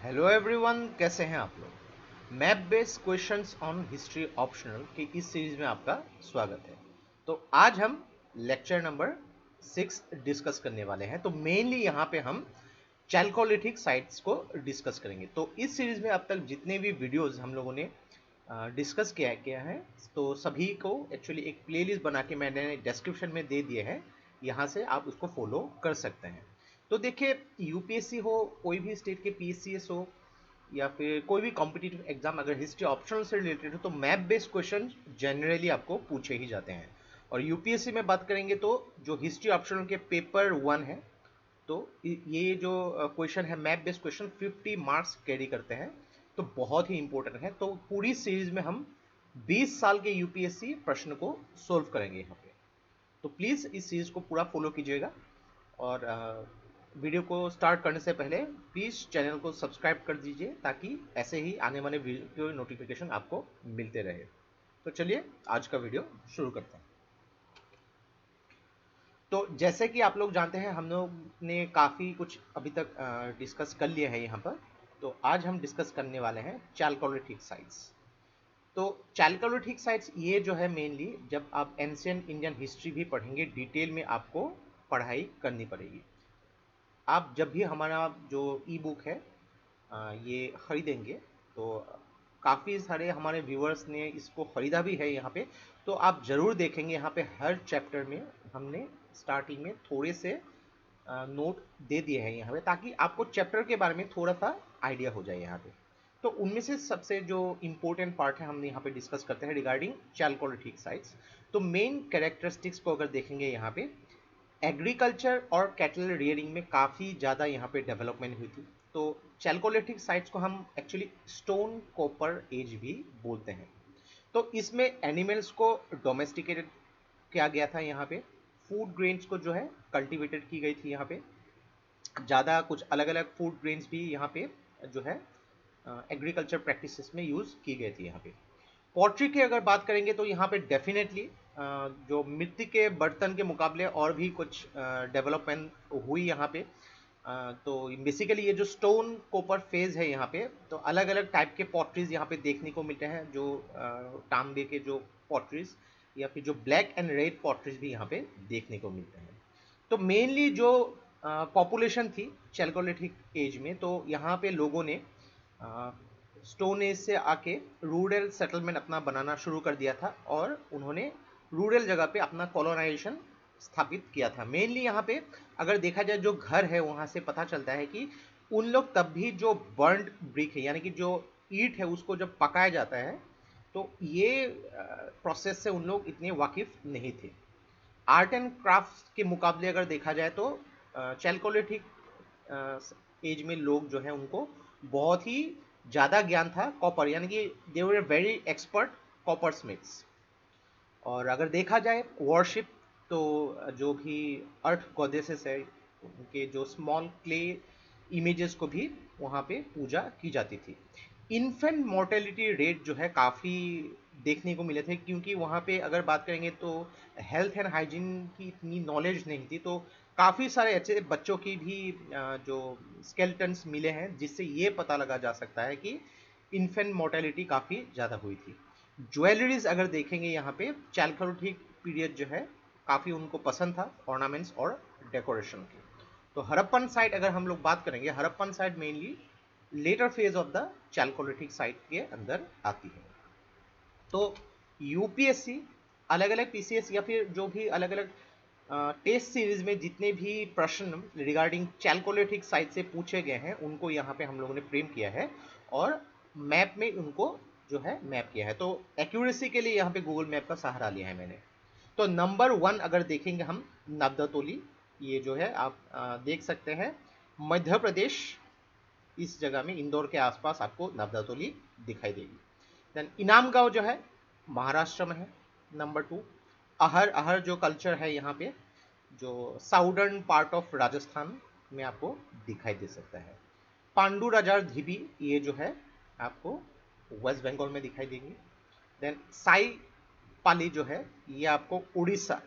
Hello everyone, कैसे हैं आप लोग। Map based questions on history optional की इस सीरीज में आपका स्वागत है। तो आज हम लेक्चर नंबर 6 डिस्कस करने वाले हैं। तो मेनली यहाँ पे हम चैल्कोलिथिक साइट्स को डिस्कस करेंगे। तो इस सीरीज में अब तक जितने भी वीडियोस हम लोगों ने डिस्कस किया है, तो सभी को एक्चुअली एक प्लेलिस्ट बना के मैंने डिस्क्रिप्शन में दे दिए हैं। यहाँ से आप उसको फॉलो कर सकते हैं। तो देखिए, यूपीएससी हो, कोई भी स्टेट के पीसीएस हो, या फिर कोई भी कॉम्पिटिटिव एग्जाम अगर हिस्ट्री ऑप्शनल से रिलेटेड हो, तो मैप बेस्ड क्वेश्चन जनरली आपको पूछे ही जाते हैं। और यूपीएससी में बात करेंगे तो जो हिस्ट्री ऑप्शनल के पेपर 1 है, तो ये जो क्वेश्चन है map based question 50 marks carry करते हैं। तो बहुत ही इंपॉर्टेंट है। तो पूरी सीरीज में हम 20 साल के यूपीएससी प्रश्न को सोल्व करेंगे यहाँ पे। तो प्लीज़ इस सीरीज को पूरा फॉलो कीजिएगा। और वीडियो को स्टार्ट करने से पहले प्लीज़ चैनल को सब्सक्राइब कर दीजिए, ताकि ऐसे ही आने वाले वीडियो नोटिफिकेशन आपको मिलते रहे। तो चलिए आज का वीडियो शुरू करते हैं। तो जैसे कि आप लोग जानते हैं, हम लोग ने काफ़ी कुछ अभी तक डिस्कस कर लिया है यहाँ पर। तो आज हम डिस्कस करने वाले हैं चैल्कोलिथिक साइट्स। तो चैल्कोलिथिक साइट्स ये जो है, मेनली जब आप एंशियंट इंडियन हिस्ट्री भी पढ़ेंगे, डिटेल में आपको पढ़ाई करनी पड़ेगी। आप जब भी हमारा जो ई बुक है ये खरीदेंगे, तो काफ़ी सारे हमारे व्यूअर्स ने इसको ख़रीदा भी है यहाँ पे। तो आप ज़रूर देखेंगे, यहाँ पे हर चैप्टर में हमने स्टार्टिंग में थोड़े से नोट दे दिए हैं यहाँ पे, ताकि आपको चैप्टर के बारे में थोड़ा सा आइडिया हो जाए यहाँ पे। तो उनमें से सबसे जो इम्पोर्टेंट पार्ट है हम यहाँ पे डिस्कस करते हैं रिगार्डिंग चैल्कोलिथिक साइट्स। तो मेन कैरेक्टरिस्टिक्स को अगर देखेंगे यहाँ पे, एग्रीकल्चर और कैटल रियरिंग में काफ़ी ज़्यादा यहाँ पे डेवलपमेंट हुई थी। तो चैल्कोलिथिक साइट्स को हम एक्चुअली स्टोन कॉपर एज भी बोलते हैं। तो इसमें एनिमल्स को डोमेस्टिकेटेड किया गया था यहाँ पे। फूड ग्रेन्स को जो है कल्टीवेटेड की गई थी यहाँ पे। ज़्यादा कुछ अलग अलग फूड ग्रेन्स भी यहाँ पे जो है एग्रीकल्चर प्रैक्टिसेस में यूज़ की गई थी यहाँ पे। पॉटरी की अगर बात करेंगे तो यहाँ पे डेफिनेटली जो मिट्टी के बर्तन के मुकाबले और भी कुछ डेवलपमेंट हुई यहाँ पे। तो बेसिकली ये जो स्टोन कोपर फेज है यहाँ पे, तो अलग अलग टाइप के पॉटरीज यहाँ पे देखने को मिलते हैं। जो तांबे के जो पॉटरीज, या फिर जो ब्लैक एंड रेड पॉटरीज भी यहाँ पे देखने को मिलते हैं। तो मेनली जो पॉपुलेशन थी चैल्कोलिथिक एज में, तो यहाँ पे लोगों ने स्टोन एज से आके रूरल सेटलमेंट अपना बनाना शुरू कर दिया था, और उन्होंने रूरल जगह पे अपना कॉलोनाइजेशन स्थापित किया था। मेनली यहाँ पे अगर देखा जाए, जो घर है वहाँ से पता चलता है कि उन लोग तब भी जो बर्न्ड ब्रिक है, यानी कि जो ईंट है, उसको जब पकाया जाता है, तो ये प्रोसेस से उन लोग इतने वाकिफ नहीं थे। आर्ट एंड क्राफ्ट के मुकाबले अगर देखा जाए, तो चैल्कोलिथिक एज में लोग जो है उनको बहुत ही ज़्यादा ज्ञान था कॉपर, यानी कि they were very expert copper smiths. और अगर देखा जाए वॉरशिप, तो जो भी अर्थ गॉडेसेस है, उनके जो स्मॉल क्ले इमेजेस को भी वहाँ पे पूजा की जाती थी। इन्फेंट मोर्टेलिटी रेट जो है काफ़ी देखने को मिले थे, क्योंकि वहाँ पे अगर बात करेंगे तो हेल्थ एंड हाइजीन की इतनी नॉलेज नहीं थी। तो काफ़ी सारे ऐसे बच्चों की भी जो स्केलेटन्स मिले हैं, जिससे ये पता लगा जा सकता है कि इन्फेंट मोर्टेलिटी काफ़ी ज़्यादा हुई थी। ज्वेलरीज अगर देखेंगे यहाँ पे, चैल्कोलिथिक पीरियड जो है काफ़ी उनको पसंद था ऑर्नामेंट्स और डेकोरेशन की। तो हड़प्पन साइट अगर हम लोग बात करेंगे, Harappan site mainly later phase of the Chalcolithic site के अंदर आती है। तो यूपीएससी अलग अलग पीसीएस या फिर जो भी अलग अलग टेस्ट सीरीज में जितने भी प्रश्न रिगार्डिंग चैल्कोलिथिक साइट से पूछे गए हैं, उनको यहाँ पे हम लोगों ने फ्रेम किया है, और मैप में उनको जो है मैप किया है। तो एक्यूरेसी के लिए यहाँ पे गूगल मैप का सहारा लिया है मैंने। तो नंबर 1 अगर देखेंगे हम, नब्दातोली, ये जो है आप देख सकते हैं मध्य प्रदेश, इस जगह में इंदौर के आसपास आपको नब्दातोली दिखाई देगी। देन इनाम गांव जो है महाराष्ट्र में है। नंबर 2 अहर, अहर जो कल्चर है यहाँ पे, जो साउदर्न पार्ट ऑफ राजस्थान में आपको दिखाई दे सकता है। पांडु राजार धिबी, ये जो है आपको वेस्ट बंगाल में दिखाई देंगी। देन साई पाली जो है, ये आपको उड़ीसा,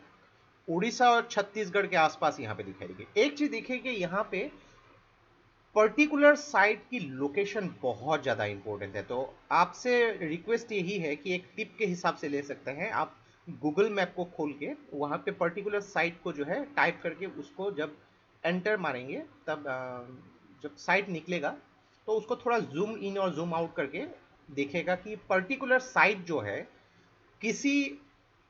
उड़ीसा और छत्तीसगढ़ के आसपास यहाँ पे दिखाई देगी। एक चीज देखिए कि यहाँ पे पर्टिकुलर साइट की लोकेशन बहुत ज़्यादा इंपॉर्टेंट है। तो आपसे रिक्वेस्ट यही है कि एक टिप के हिसाब से ले सकते हैं आप, गूगल मैप को खोल के वहाँ पे पर्टिकुलर साइट को जो है टाइप करके उसको जब एंटर मारेंगे तब जब साइट निकलेगा तो उसको थोड़ा जूम इन और जूम आउट करके देखेगा कि पर्टिकुलर साइट जो है किसी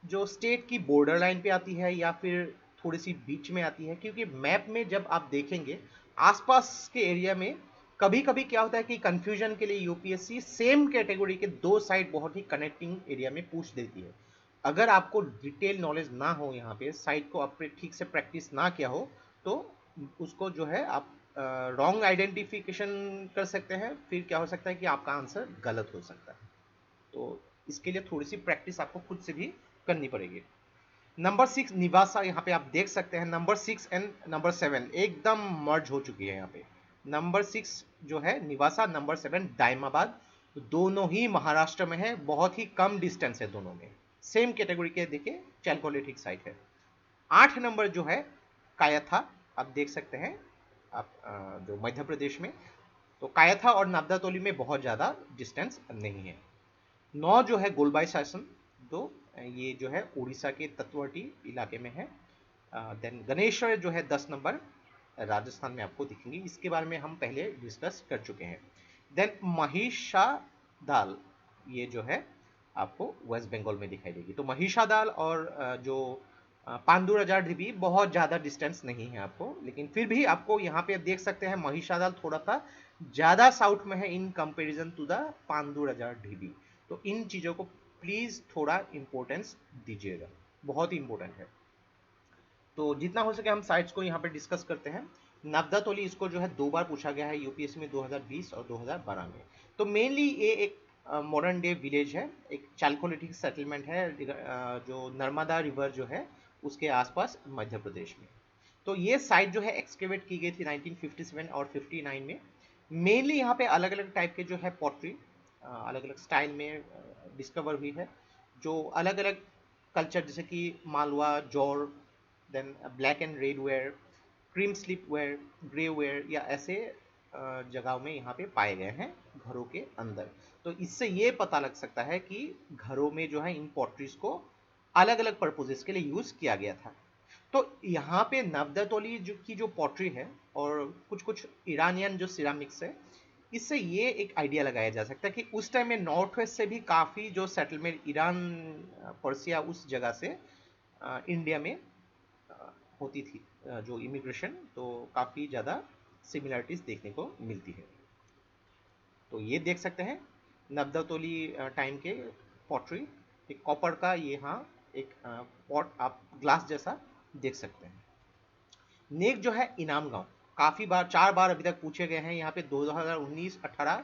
जो स्टेट की बॉर्डर लाइन पे आती है या फिर थोड़ी सी बीच में आती है। क्योंकि मैप में जब आप देखेंगे आसपास के एरिया में कभी कभी क्या होता है कि कंफ्यूजन के लिए यूपीएससी सेम कैटेगरी के दो साइट बहुत ही कनेक्टिंग एरिया में पूछ देती है। अगर आपको डिटेल नॉलेज ना हो यहाँ पे, साइट को आप ठीक से प्रैक्टिस ना किया हो, तो उसको जो है आप रॉन्ग आइडेंटिफिकेशन कर सकते हैं, फिर क्या हो सकता है कि आपका आंसर गलत हो सकता है। तो इसके लिए थोड़ी सी प्रैक्टिस आपको खुद से भी करनी पड़ेगी। नंबर 6 निवासा, यहाँ पे आप देख सकते हैं नंबर 6 एंड नंबर 7 एकदम मर्ज हो चुकी है यहाँ पे। नंबर 6 जो है निवासा, नंबर 7 दाइमाबाद, दोनों ही महाराष्ट्र में है, बहुत ही कम डिस्टेंस है दोनों में, सेम कैटेगरी के देखिए चैलकोलिथिक साइट है। 8 नंबर जो है कायथा, आप देख सकते हैं आप जो मध्य प्रदेश में, तो कायथा और नाबदातोली में बहुत ज़्यादा डिस्टेंस नहीं है। 9 जो है गोलबाई शासन, तो ये जो है उड़ीसा के तत्ववर्ती इलाके में है। देन गणेश्वर जो है 10 नंबर राजस्थान में आपको दिखेंगे, इसके बारे में हम पहले डिस्कस कर चुके हैं। देन महिषादाल, ये जो है आपको वेस्ट बंगाल में दिखाई देगी। तो महिषादाल और जो पांडुराजार ढीबी बहुत ज़्यादा डिस्टेंस नहीं है आपको, लेकिन फिर भी आपको यहाँ पे देख सकते हैं महिषादाल थोड़ा सा ज़्यादा साउथ में है इन कंपैरिजन टू द पांडुराजार ढीबी। तो इन चीज़ों को प्लीज़ थोड़ा इंपॉर्टेंस दीजिएगा, बहुत ही इंपॉर्टेंट है। तो जितना हो सके हम साइट्स को यहाँ पे डिस्कस करते हैं। नाबदातोली, इसको जो है 2 बार पूछा गया है यूपीएससी में, 2020 और 2012 में। तो मेनली ये एक मॉडर्न डे विलेज है, एक चालकोलिथिक सेटलमेंट है जो नर्मदा रिवर जो है उसके आसपास मध्य प्रदेश में। तो ये साइट जो है एक्सकेवेट की गई थी 1957 और 59 में। मेनली यहाँ पे अलग अलग टाइप के जो है पॉटरी अलग अलग स्टाइल में डिस्कवर हुई है, जो अलग अलग कल्चर जैसे कि Malwa, Jorwe, then black and red ware, cream slip ware, grey ware, या ऐसे जगहों में यहाँ पे पाए गए हैं घरों के अंदर। तो इससे ये पता लग सकता है कि घरों में जो है इन पॉटरीज को अलग अलग पर्पजेस के लिए यूज किया गया था। तो यहाँ पे नवदतोली जो पॉटरी है और कुछ कुछ ईरानियन जो सिरामिक्स है, इससे ये एक आइडिया लगाया जा सकता है कि उस टाइम में नॉर्थ वेस्ट से भी काफ़ी जो सेटलमेंट ईरान, पर्सिया, उस जगह से इंडिया में होती थी जो इमिग्रेशन, तो काफ़ी ज़्यादा सिमिलरिटीज़ देखने को मिलती है। तो ये देख सकते हैं नब्दातोली टाइम के पॉटरी, एक कॉपर का ये यहाँ एक पॉट आप ग्लास जैसा देख सकते हैं। नेक्स्ट जो है इनाम गांव, काफ़ी बार 4 बार अभी तक पूछे गए हैं यहाँ पे, 2019, 18,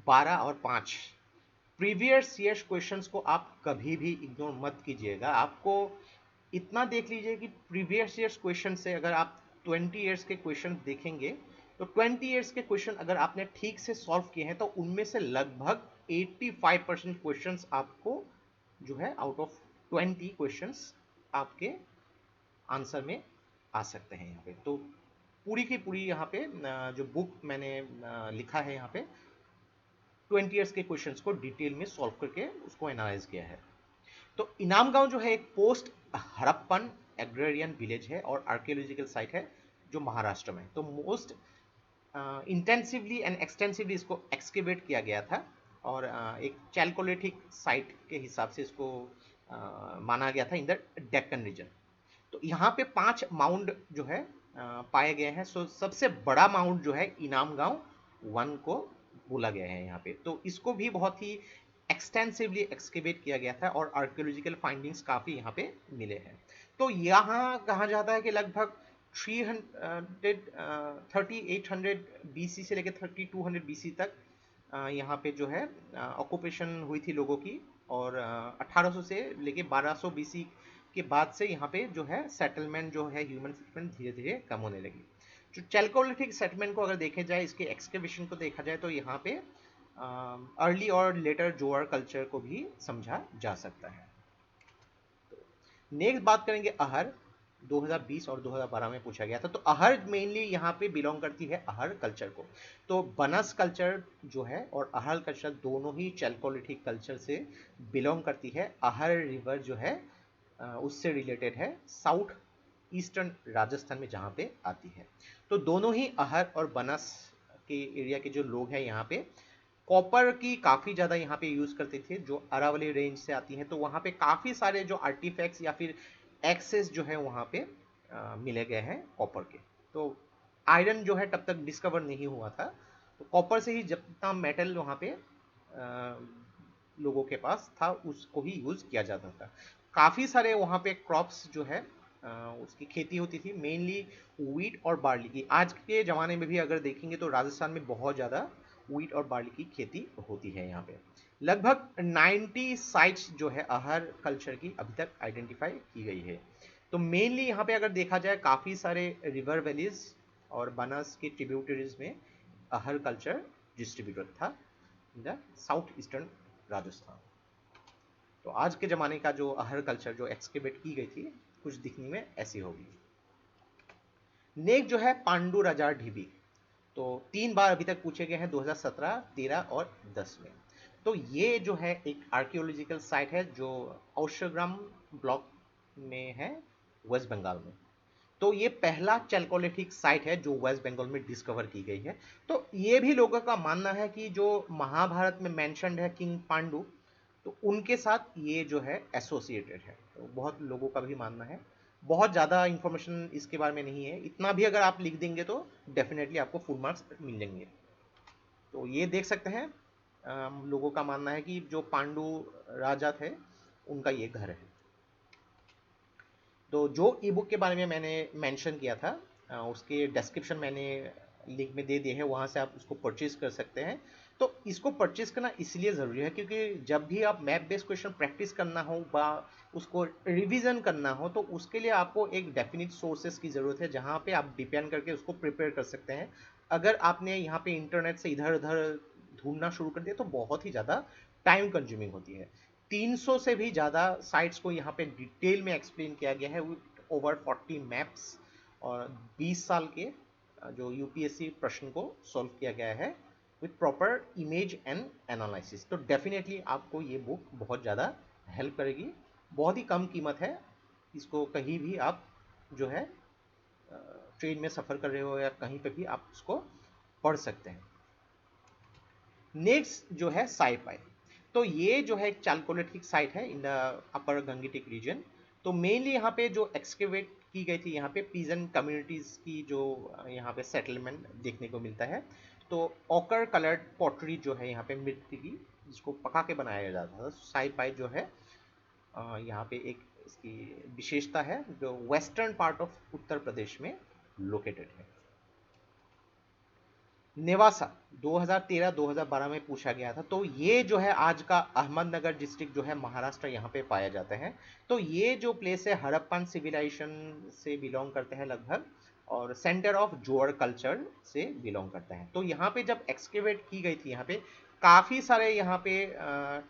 12 और 5। प्रीवियस ईयर्स क्वेश्चंस को आप कभी भी इग्नोर मत कीजिएगा। आपको इतना देख लीजिए कि प्रीवियस ईयर्स क्वेश्चन से अगर आप 20 ईयर्स के क्वेश्चन देखेंगे तो 20 ईयर्स के क्वेश्चन अगर आपने ठीक से सॉल्व किए हैं तो उनमें से लगभग 85% क्वेश्चंस आपको जो है आउट ऑफ 20 क्वेश्चंस आपके आंसर में आ सकते हैं यहाँ पे। तो पूरी की पूरी यहाँ पे जो बुक मैंने लिखा है यहाँ पे 20 ईयर्स के क्वेश्चंस को डिटेल में सॉल्व करके उसको एनालाइज किया है। तो इनाम गांव जो है एक पोस्ट हड़प्पन एग्रेरियन विलेज है और आर्कियोलॉजिकल साइट है जो महाराष्ट्र में। तो मोस्ट इंटेंसिवली एंड एक्सटेंसिवली इसको एक्सकेवेट किया गया था और एक चैलकोलिथिक साइट के हिसाब से इसको माना गया था इन द डेक्कन रीजन। तो यहाँ पे 5 माउंड जो है पाए गए हैं। सो सबसे बड़ा माउंड जो है इनाम गांव 1 को बोला गया है यहाँ पे। तो इसको भी बहुत ही एक्सटेंसिवली एक्सकेवेट किया गया था और आर्कियोलॉजिकल फाइंडिंग्स काफ़ी यहाँ पे मिले हैं। तो यहाँ कहा जाता है कि लगभग 3800 बीसी से लेकर 3200 बीसी तक यहाँ पे जो है ऑक्यूपेशन हुई थी लोगों की, और 1800 से लेके 1200 बीसी के बाद से यहाँ पे जो है सेटलमेंट जो है ह्यूमन सेटलमेंट धीरे धीरे कम होने लगी। जो चैलकोलिथिक सेटलमेंट को अगर देखे जाए, इसके एक्सकेवेशन को देखा जाए, तो यहाँ पे अर्ली और लेटर जोअर कल्चर को भी समझा जा सकता है। नेक्स्ट बात करेंगे अहर। 2020 और 2012 में पूछा गया था। तो अहर मेनली यहाँ पे बिलोंग करती है अहर कल्चर को। तो बनस कल्चर जो है और अहर कल्चर दोनों ही चैल्कोलिथिक कल्चर से बिलोंग करती है। अहर रिवर जो है उससे रिलेटेड है साउथ ईस्टर्न राजस्थान में जहाँ पे आती है। तो दोनों ही अहर और बनस के एरिया के जो लोग हैं यहाँ पे कॉपर की काफ़ी ज़्यादा यहाँ पे यूज़ करते थे, जो अरावली रेंज से आती है। तो वहाँ पे काफ़ी सारे जो आर्टिफैक्ट्स या फिर एक्सेस जो है वहाँ पे मिले गए हैं कॉपर के। तो आयरन जो है तब तक डिस्कवर नहीं हुआ था, तो कॉपर से ही जितना मेटल वहाँ पे लोगों के पास था उसको ही यूज़ किया जाता था। काफ़ी सारे वहाँ पे क्रॉप्स जो है उसकी खेती होती थी, मेनली व्हीट और बार्ली की। आज के ज़माने में भी अगर देखेंगे तो राजस्थान में बहुत ज़्यादा व्हीट और बार्ली की खेती होती है यहाँ पे। लगभग 90 साइट्स जो है अहर कल्चर की अभी तक आइडेंटिफाई की गई है। तो मेनली यहाँ पे अगर देखा जाए काफ़ी सारे रिवर वैलीज और बनास के ट्रिब्यूटरीज में अहर कल्चर डिस्ट्रीब्यूटेड था in the south eastern Rajasthan. तो आज के ज़माने का जो अहर कल्चर जो एक्सकेवेट की गई थी कुछ दिखने में ऐसी होगी। नेक्स्ट जो है पांडु राजा ढीबी। तो 3 बार अभी तक पूछे गए हैं, 2017, 13 और 10 में। तो ये जो है एक आर्कियोलॉजिकल साइट है जो औशग्राम ब्लॉक में है, वेस्ट बंगाल में। तो ये पहला चैल्कोलिथिक साइट है जो वेस्ट बंगाल में डिस्कवर की गई है। तो ये भी लोगों का मानना है कि जो महाभारत में मेंशन्ड है किंग पांडु, तो उनके साथ ये जो है एसोसिएटेड है। तो बहुत लोगों का भी मानना है। बहुत ज़्यादा इंफॉर्मेशन इसके बारे में नहीं है, इतना भी अगर आप लिख देंगे तो डेफिनेटली आपको फुल मार्क्स मिल जाएंगे। तो ये देख सकते हैं लोगों का मानना है कि जो पांडु राजा थे उनका ये घर है। तो जो ई बुक के बारे में मैंने मेंशन किया था उसके डिस्क्रिप्शन मैंने लिंक में दे दिए हैं, वहाँ से आप उसको परचेज कर सकते हैं। तो इसको परचेज करना इसलिए ज़रूरी है क्योंकि जब भी आप मैप बेस्ड क्वेश्चन प्रैक्टिस करना हो व उसको रिवीजन करना हो तो उसके लिए आपको एक डेफिनिट सोर्सेज की ज़रूरत है जहाँ पे आप डिपेंड करके उसको प्रिपेयर कर सकते हैं। अगर आपने यहाँ पे इंटरनेट से इधर उधर ढूंढना शुरू कर दिया तो बहुत ही ज़्यादा टाइम कंज्यूमिंग होती है। 300 से भी ज़्यादा साइट्स को यहाँ पे डिटेल में एक्सप्लेन किया गया है विद ओवर 40 मैप्स और 20 साल के जो यूपीएससी प्रश्न को सॉल्व किया गया है with proper image and analysis. तो डेफिनेटली आपको ये बुक बहुत ज़्यादा हेल्प करेगी। बहुत ही कम कीमत है, इसको कहीं भी आप जो है ट्रेन में सफ़र कर रहे हो या कहीं पे भी आप उसको पढ़ सकते हैं। नेक्स्ट जो है साइपाई। तो ये जो है एक चालकोलिथिक साइट है in the upper Gangetic region. तो मेनली यहाँ पे जो एक्सकेवेट की गई थी यहाँ पे पीजन कम्युनिटीज़ की जो यहाँ पे सेटलमेंट देखने को मिलता है। तो ऑकर कलर्ड पॉटरी जो है यहाँ पे मिट्टी की जिसको पका के बनाया जाता था। साइपाई जो है यहाँ पे एक इसकी विशेषता है जो western part of Uttar Pradesh में लोकेटेड है। नेवासा 2013-2012 में पूछा गया था। तो ये जो है आज का अहमदनगर डिस्ट्रिक्ट जो है महाराष्ट्र यहाँ पे पाया जाता है। तो ये जो प्लेस है हड़प्पन सिविलाइजेशन से बिलोंग करते हैं लगभग और सेंटर ऑफ जोड़ कल्चर से बिलोंग करता है। तो यहाँ पे जब एक्सकेवेट की गई थी यहाँ पे काफ़ी सारे यहाँ पे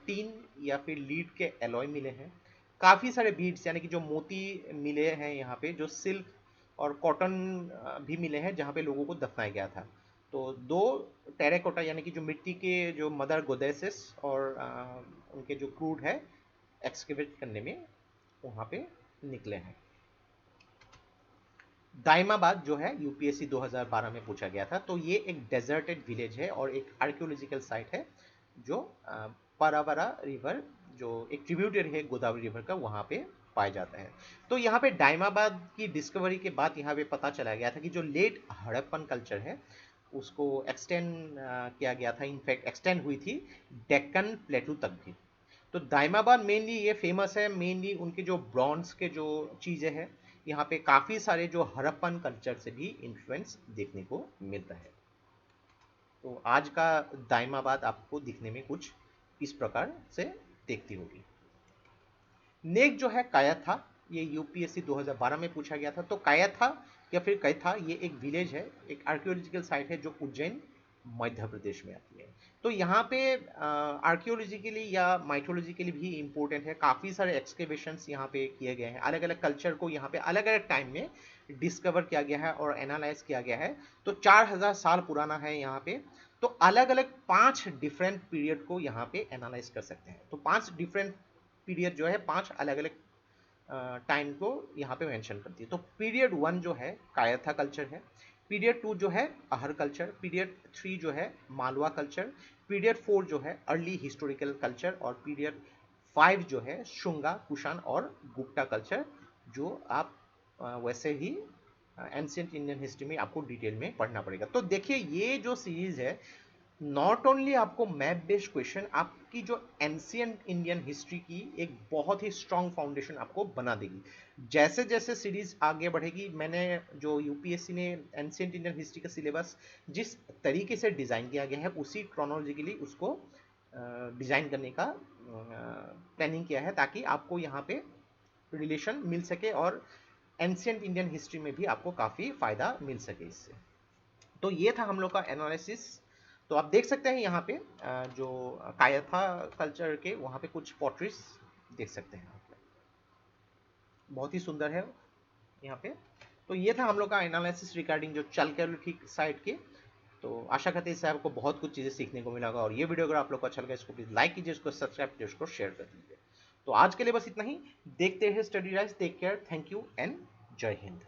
टीन या फिर लीड के एलॉय मिले हैं। काफ़ी सारे बीड्स यानी कि जो मोती मिले हैं यहाँ पे, जो सिल्क और कॉटन भी मिले हैं जहाँ पे लोगों को दफनाया गया था। तो 2 टेराकोटा यानी कि जो मिट्टी के जो मदर गोडेसेस और उनके जो क्रूड है एक्सकेवेट करने में वहाँ पे निकले हैं। दाइमाबाद जो है यूपीएससी 2012 में पूछा गया था। तो ये एक डेजर्टेड विलेज है और एक आर्कियोलॉजिकल साइट है जो पारावारा रिवर जो एक ट्रिब्यूटरी है गोदावरी रिवर का वहाँ पे पाया जाता है। तो यहाँ पे दाइमाबाद की डिस्कवरी के बाद यहाँ पे पता चला गया था कि जो लेट हड़प्पन कल्चर है उसको एक्सटेंड किया गया था, इनफैक्ट एक्सटेंड हुई थी डेक्कन प्लेटू तक भी। तो दाइमाबाद मेनली ये फेमस है मेनली उनके जो ब्रॉन्ज के जो चीज़ें हैं, यहाँ पे काफ़ी सारे जो हड़प्पन कल्चर से भी इन्फ्लुएंस देखने को मिलता है। तो आज का दाइमाबाद आपको दिखने में कुछ इस प्रकार से देखती होगी। नेक्स्ट जो है कायथा, ये यूपीएससी 2012 में पूछा गया था। तो कायथा या फिर कैथा ये एक विलेज है, एक आर्कियोलॉजिकल साइट है जो उज्जैन मध्य प्रदेश में आती है। तो यहाँ पे आर्कियोलॉजिकली या माइथोलॉजिकली भी इम्पोर्टेंट है, काफ़ी सारे एक्सकेवेशंस यहाँ पे किए गए हैं, अलग अलग कल्चर को यहाँ पे अलग अलग टाइम में डिस्कवर किया गया है और एनालाइज किया गया है। तो 4000 साल पुराना है यहाँ पे। तो अलग अलग 5 डिफरेंट पीरियड को यहाँ पे एनालाइज कर सकते हैं। तो 5 डिफरेंट पीरियड जो है 5 अलग अलग टाइम को यहाँ पे मेंशन करती है। तो पीरियड 1 जो है कायथा कल्चर है, पीरियड 2 जो है अहर कल्चर, पीरियड 3 जो है मालवा कल्चर, पीरियड 4 जो है अर्ली हिस्टोरिकल कल्चर, और पीरियड 5 जो है शुंगा, कुषाण और गुप्ता कल्चर, जो आप वैसे ही एंशिएंट इंडियन हिस्ट्री में आपको डिटेल में पढ़ना पड़ेगा। तो देखिए ये जो सीरीज है नॉट ओनली आपको मैप बेस्ड क्वेश्चन, आपकी जो एंशिएंट इंडियन हिस्ट्री की एक बहुत ही स्ट्रांग फाउंडेशन आपको बना देगी। जैसे जैसे सीरीज आगे बढ़ेगी, मैंने जो यूपीएससी ने एंशिएंट इंडियन हिस्ट्री का सिलेबस जिस तरीके से डिज़ाइन किया गया है उसी क्रोनोलॉजिकली उसको डिज़ाइन करने का प्लानिंग किया है, ताकि आपको यहाँ पे रिलेशन मिल सके और एंशिएंट इंडियन हिस्ट्री में भी आपको काफ़ी फ़ायदा मिल सके इससे। तो ये था हम लोग का एनालिसिस। तो आप देख सकते हैं यहाँ पे जो कायथा कल्चर के वहाँ पे कुछ पोट्रीज देख सकते हैं, बहुत ही सुंदर है यहाँ पे। तो ये था हम लोग का एनालिसिस रिगार्डिंग जो चालकोलिथिक साइट के। तो आशा करते हैं इससे आपको बहुत कुछ चीज़ें सीखने को मिला होगा, और ये वीडियो अगर आप लोग को अच्छा लगा इसको प्लीज़ लाइक कीजिए, इसको सब्सक्राइब कीजिए, इसको शेयर कर दीजिए। तो आज के लिए बस इतना ही। देखते हैं study rise. Take care, thank you and जय हिंद।